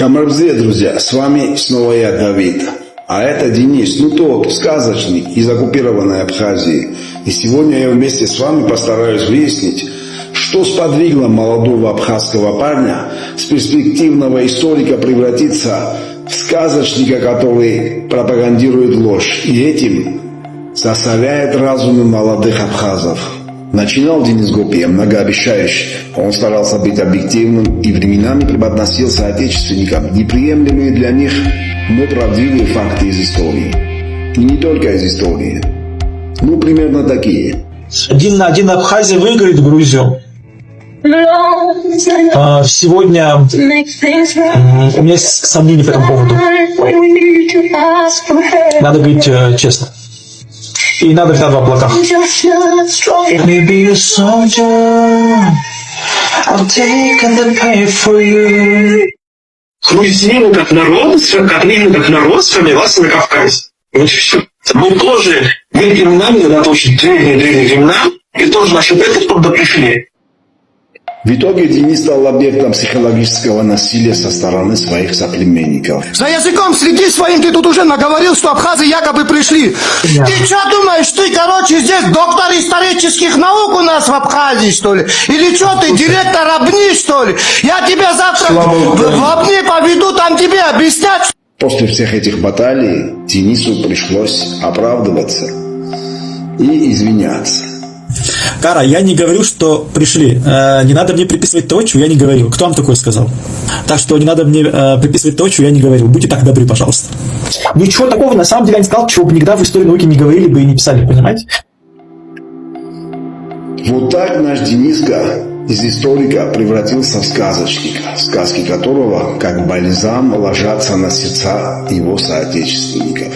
Камрабзе, друзья, с вами снова я, Давид. А это Денис, тот сказочник из оккупированной Абхазии. И сегодня я вместе с вами постараюсь выяснить, что сподвигло молодого абхазского парня с перспективного историка превратиться в сказочника, который пропагандирует ложь и этим засоряет разумы молодых абхазов. Начинал Денис Гопия многообещающе. Он старался быть объективным и временами преподносил соотечественникам неприемлемые для них, но правдивые факты из истории. И не только из истории. Примерно такие. 1-1 Абхазия выиграет Грузию. Сегодня у меня есть сомнения по этому поводу. Надо говорить честно. И надо взять в облаках. Грузины как народ сформировался на Кавказе. Вот и все. Мы тоже временами, это очень древние времена, и тоже наши предки туда пришли. В итоге Денис стал объектом психологического насилия со стороны своих соплеменников. За языком следи своим, ты тут уже наговорил, что абхазы якобы пришли. Да. Ты что думаешь, ты, здесь доктор исторических наук у нас в Абхазии, что ли? Или что ты, директор АБНИ, что ли? Я тебя завтра в АБНИ поведу, там тебе объяснять. После всех этих баталий Денису пришлось оправдываться и извиняться. Кара, я не говорю, что пришли. Не надо мне приписывать того, чего я не говорил. Кто вам такое сказал? Так что не надо мне приписывать того, чего я не говорил. Будьте так добры, пожалуйста. Ничего такого на самом деле я не сказал, чего бы никогда в истории науки не говорили бы и не писали, понимаете? Вот так наш Дениска из историка превратился в сказочника, сказки которого, как бальзам, ложатся на сердца его соотечественников.